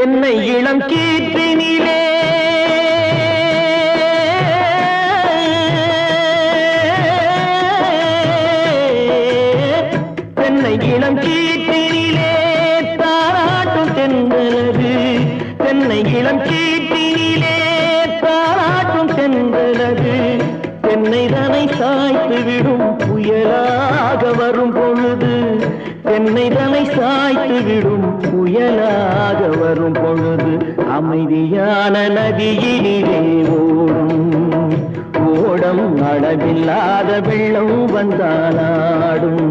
தென்னை இளம் கீற்றினிலே தென்னை இளம் கீற்றினிலே தாராட்டும் தென்றலது தென்னை இளம் கீற்றினிலே தாராட்டும் தென்றலது தென்னை தனை சாய்த்து விடும் புயலாக வரும் பொழுது தென்னை தனை சாய்த்து விடும் புயலாக வரும் பொழுது அமைதியான நதியினிலே ஓடும் ஓடம் அளவில்லாத வெள்ளம் வந்தாலாடும்